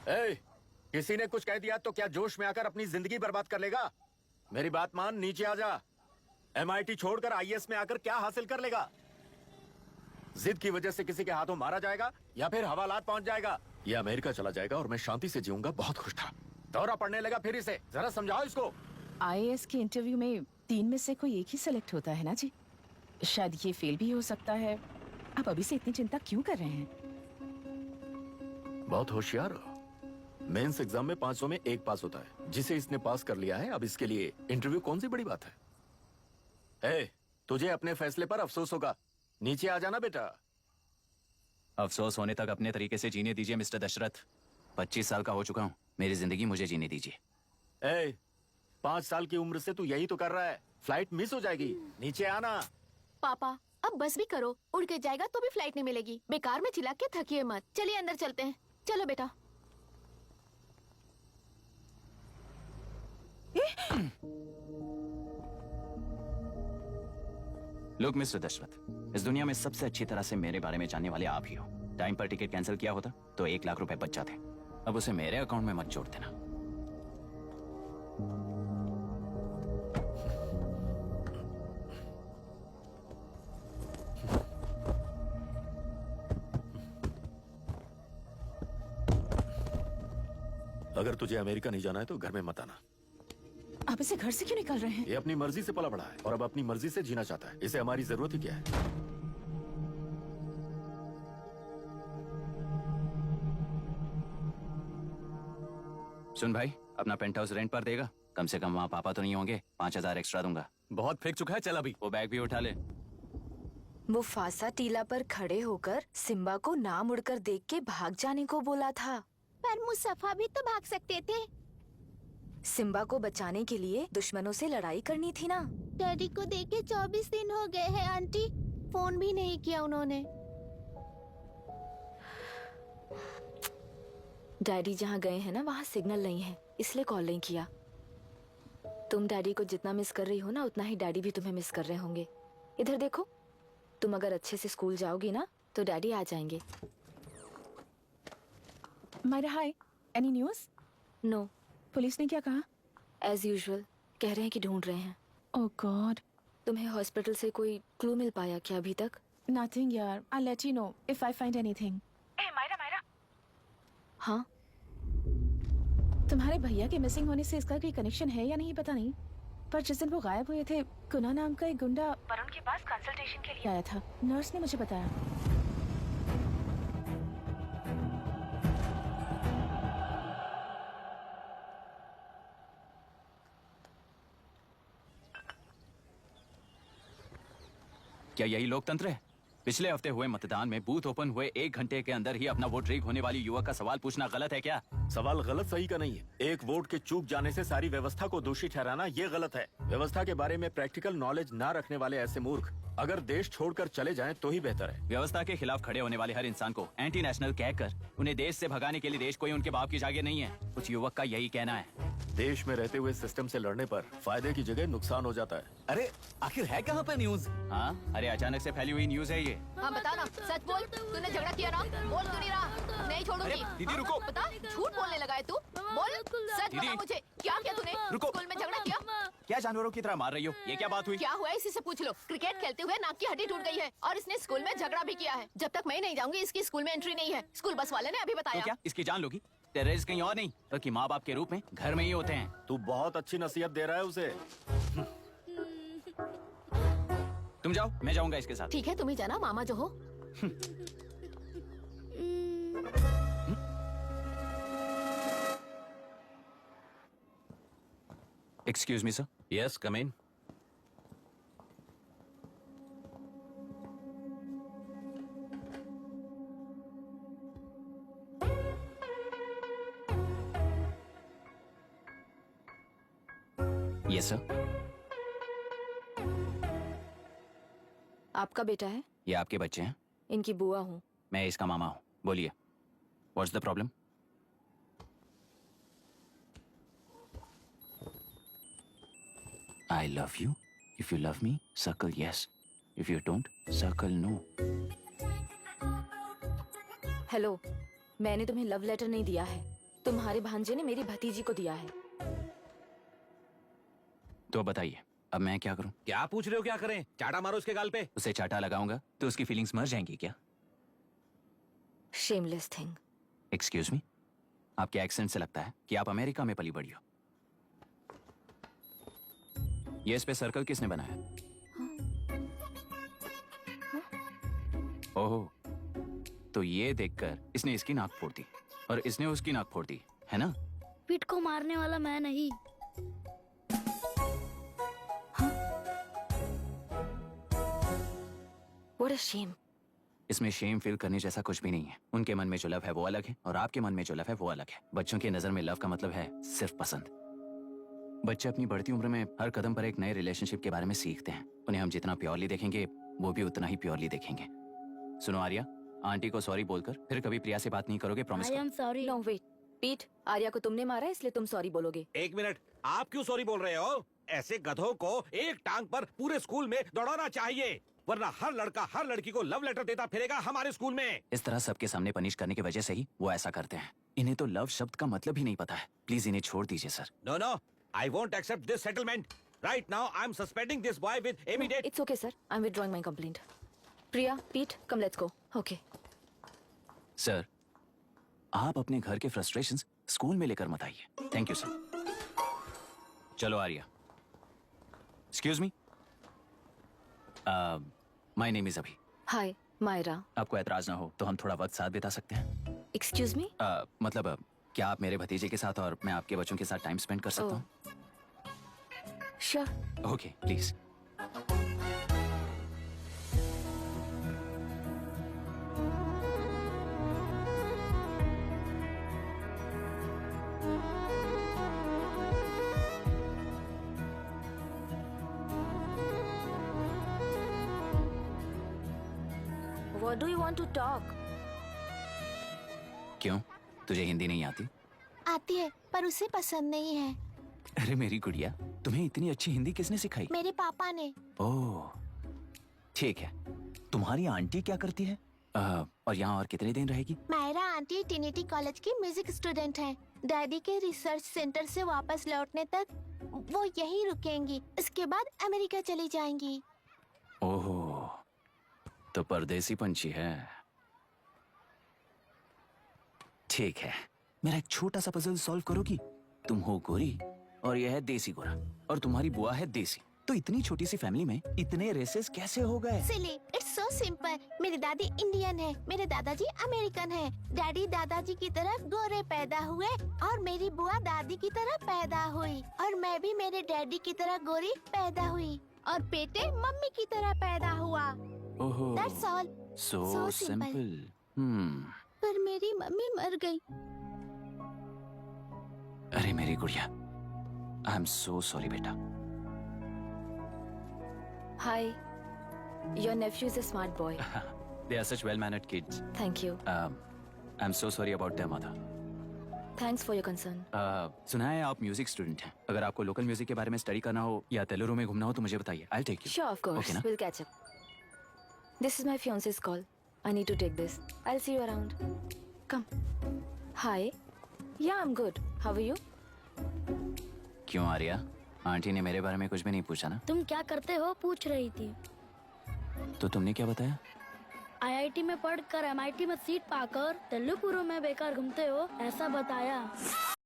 ए, किसी ने कुछ कह दिया तो क्या जोश में आकर अपनी जिंदगी बर्बाद कर लेगा? मेरी बात मान, नीचे आ जा। MIT छोड़कर IAS में आकर क्या हासिल कर लेगा? जिद की वजह से किसी के हाथों मारा जाएगा या फिर हवालात पहुंच जाएगा या अमेरिका चला जाएगा और मैं शांति से जीऊंगा। बहुत खुश था। दौरा पड़ने लगा फिर इसे। जरा समझाओ इसको। IAS के इंटरव्यू में 3 में से कोई एक ही सेलेक्ट होता है ना जी? शायद ये फेल भी हो सकता है। आप अभी से इतनी चिंता क्यों कर रहे हैं? बहुत होशियार हो। मेंस एग्जाम में 500 में 1 पास होता है, जिसे इसने पास कर लिया है। अब इसके लिए इंटरव्यू कौन सी बड़ी बात है? तुझे अपने फैसले पर अफसोस होगा। नीचे आ जाना बेटा। अफसोस होने तक अपने तरीके से जीने दीजिए मिस्टर दशरथ। 25 साल का हो चुका हूँ, मेरी जिंदगी मुझे जीने दीजिए। 5 साल की उम्र से तू यही तो कर रहा है। फ्लाइट मिस हो जाएगी। नीचे आना। पापा अब बस भी करो, उड़ के जाएगा तो भी फ्लाइट नहीं मिलेगी। बेकार में चिल्ला के थकिए मत। चलिए अंदर चलते हैं। चलो बेटा। लोग मिस्टर दशरथ, इस दुनिया में सबसे अच्छी तरह से मेरे बारे में जानने वाले आप ही हो। टाइम पर टिकट कैंसिल किया होता तो 1 लाख रुपए बच जाते। अब उसे मेरे अकाउंट में मत जोड़ देना। अगर तुझे अमेरिका नहीं जाना है तो घर में मत आना। आप इसे घर से क्यों निकाल रहे हैं? ये अपनी मर्जी से पला बड़ा है और अब अपनी मर्जी से जीना चाहता है। इसे हमारी जरूरत ही क्या है? सुन भाई, अपना पेंट हाउस रेंट पर देगा? कम से कम वहाँ पापा तो नहीं होंगे। 5000 एक्स्ट्रा दूंगा। बहुत फेंक चुका है, चल अभी। वो बैग भी उठा ले। मुफासा टीला पर खड़े होकर सिम्बा को ना मुड़कर देख के भाग जाने को बोला था। पर मुस्तफा भी तो भाग सकते थे। सिम्बा को बचाने के लिए दुश्मनों से लड़ाई करनी थी ना। डैडी को देखे 24 दिन हो गए हैं आंटी। फोन भी नहीं किया उन्होंने। डैडी जहाँ गए हैं ना, वहाँ सिग्नल नहीं है, इसलिए कॉल नहीं किया। तुम डैडी को जितना मिस कर रही हो ना, उतना ही डैडी भी तुम्हें मिस कर रहे होंगे। इधर देखो, तुम अगर अच्छे से स्कूल जाओगी ना तो डैडी आ जाएंगे। मायरा हाय, एनी न्यूज़? नो। पुलिस ने क्या कहा? एज यूजुअल कह रहे हैं कि ढूंढ रहे हैं। ओह गॉड। तुम्हें हॉस्पिटल से कोई क्लू मिल पाया क्या अभी तक? नथिंग यार, I let you know if I find anything. Myra. हाँ, तुम्हारे भैया के मिसिंग होने से इसका कोई कनेक्शन है या नहीं पता नहीं, पर जिस दिन वो गायब हुए थे, कुना नाम का एक गुंडा वरुण के पास कंसल्टेशन के लिए आया था। नर्स ने मुझे बताया। क्या यही लोकतंत्र है? पिछले हफ्ते हुए मतदान में बूथ ओपन हुए 1 घंटे के अंदर ही अपना वोट रीक होने वाली युवक का सवाल पूछना गलत है क्या? सवाल गलत सही का नहीं है। एक वोट के चूक जाने से सारी व्यवस्था को दोषी ठहराना ये गलत है। व्यवस्था के बारे में प्रैक्टिकल नॉलेज ना रखने वाले ऐसे मूर्ख अगर देश छोड़कर चले जाएं तो ही बेहतर है। व्यवस्था के खिलाफ खड़े होने वाले हर इंसान को एंटी नेशनल कहकर उन्हें देश से भगाने के लिए देश कोई उनके बाप की जागीर नहीं है। कुछ युवक का यही कहना है। देश में रहते हुए सिस्टम से लड़ने पर फायदे की जगह नुकसान हो जाता है। अरे आखिर है कहाँ पे न्यूज? हाँ, अरे अचानक से फैली हुई न्यूज है ये। हाँ बता ना, सच बोल। तूने झगड़ा किया ना? बोल क्यों नहीं रहा? नहीं छोड़ूंगी। दीदी रुको। बता, झूठ बोलने लगा है तू। बोल, सच बता मुझे, क्या किया तूने? रुको। स्कूल में झगड़ा किया? क्या जानवरों की तरह मार रही हो? ये क्या बात हुई? क्या हुआ है इसी से पूछ लो। क्रिकेट खेलते हुए नाक की हड्डी टूट गई है और इसने स्कूल में झगड़ा भी किया है। जब तक मैं नहीं जाऊंगी इसकी स्कूल में एंट्री नहीं है। स्कूल बस वाले ने अभी तो बताया। क्या इसकी जान लोगी? टेररिस्ट कहीं और नहीं बल्कि माँ बाप के रूप में घर में ही होते हैं। तू बहुत अच्छी नसीहत दे रहा है उसे। तुम जाओ, मैं जाऊंगा इसके साथ। ठीक है, तुम ही जाना, मामा जो हो। Excuse me sir. Yes, come in. Yes sir. आपका बेटा है? ये आपके बच्चे हैं? इनकी बुआ हूँ। मैं इसका मामा हूँ। बोलिए, what's the problem? I love you. If you love me, circle yes. If you don't, circle no. Hello, मैंने तुम्हें लव लेटर नहीं दिया है। तुम्हारे भांजे ने मेरी भतीजी को दिया है। तो अब बताइए, अब मैं क्या करूं? क्या पूछ रहे हो? क्या करें? चाटा मारो उसके गाल पे। उसे चाटा लगाऊंगा तो उसकी फीलिंग्स मर जाएंगी क्या? Shameless thing. एक्सक्यूज मी, आपके एक्सेंट से लगता है कि आप अमेरिका में पली बड़ी हो। ये इस पे सर्कल किसने बनाया? ओह, तो ये देखकर इसने इसकी नाक फोड़ दी और इसने उसकी नाक फोड़ दी, है ना? पीठ को मारने वाला मैं नहीं। What a shame. इसमें शेम फील करने जैसा कुछ भी नहीं है। उनके मन में जो लव है वो अलग है और आपके मन में जो लव है वो अलग है। बच्चों की नजर में लव का मतलब है सिर्फ पसंद। बच्चे अपनी बढ़ती उम्र में हर कदम पर एक नए रिलेशनशिप के बारे में सीखते हैं। उन्हें हम जितना प्योरली देखेंगे वो भी उतना ही प्योरली देखेंगे। सुनो आर्या, आंटी को सॉरी बोलकर फिर कभी प्रिया से बात नहीं करोगे, प्रॉमिस आई करो। Am sorry. No wait. पीट, आर्या को तुमने मारा इसलिए तुम सॉरी बोलोगे। एक मिनट, आप क्यों सॉरी बोल रहे हो? ऐसे गधों को एक टांग पर पूरे स्कूल में दौड़ाना चाहिए, वरना हर लड़का हर लड़की को लव लेटर देता फिरेगा हमारे स्कूल में। इस तरह सबके सामने पनिश करने की वजह से ही वो ऐसा करते हैं। इन्हें तो लव शब्द का मतलब ही नहीं पता है। प्लीज इन्हें छोड़ दीजिए sir. No no, I won't accept this settlement. Right now I am suspending this boy with immediate. It's okay sir. I'm withdrawing my complaint. Priya, Pete, come let's go. Okay. Sir, आप अपने घर के frustrations school में लेकर मत आइए। Thank you sir. चलो Arya. Excuse me, my name is Abhi. Hi, Myra. आपको ऐतराज ना हो तो हम थोड़ा वक्त साथ बिता सकते हैं? Excuse me? मतलब क्या आप मेरे भतीजे के साथ और मैं आपके बच्चों के साथ टाइम स्पेंड कर सकता हूँ? Sure. Okay, please. What do you want to talk? क्यों, तुझे हिंदी नहीं आती? आती है पर उसे पसंद नहीं है। अरे मेरी गुड़िया, तुम्हें इतनी अच्छी हिंदी किसने सिखाई? मेरे पापा ने। ओह, ठीक है। तुम्हारी आंटी क्या करती है? और यहाँ और कितने दिन रहेगी? मायरा आंटी ट्रिनिटी कॉलेज की म्यूजिक स्टूडेंट हैं। डैडी के रिसर्च सेंटर से वापस लौटने तक वो यहीं रुकेंगी। इसके बाद अमेरिका चली जाएंगी। ओह, तो परदेसी पंछी है। ठीक है, मेरा एक छोटा सा पजल सॉल्व करोगी? तुम हो गोरी और यह है देसी गोरा और तुम्हारी बुआ है देसी। तो इतनी छोटी सी फैमिली में इतने रेसेस कैसे हो गए? सिली, इट्स सो सिंपल। मेरी दादी इंडियन है, मेरे दादाजी अमेरिकन है। डैडी दादाजी की तरह गोरे पैदा हुए और मेरी बुआ दादी की तरह पैदा हुई और मैं भी मेरे डैडी की तरह गोरी पैदा हुई और बेटे मम्मी की तरह पैदा हुआ। ओहो, That's all. so So simple. simple. पर मेरी मम्मी मर गई। अरे मेरी गुड़िया, आई एम सो सॉरी बेटा। Hi. Your nephew is a smart boy. They are such well-mannered kids. Thank you. I'm so sorry about their mother. Thanks for your concern. सुना है आप म्यूजिक स्टूडेंट हैं। अगर आपको लोकल म्यूजिक के बारे में स्टडी करना हो या तेलुरु में घूमना हो तो मुझे बताइए। I'll take you. Sure, of course. Okay, ना? We'll catch up. This is my fiance's call. I need to take this. I'll see you around. Come. Hi. Yeah, I'm good. How are you? क्यों Arya, aunty ने मेरे बारे में कुछ भी नहीं पूछा ना? तुम क्या करते हो पूछ रही थी। तो तुमने क्या बताया? आईआईटी में पढ़कर एमआईटी में सीट पाकर तेलुगु में बेकार घूमते हो ऐसा बताया।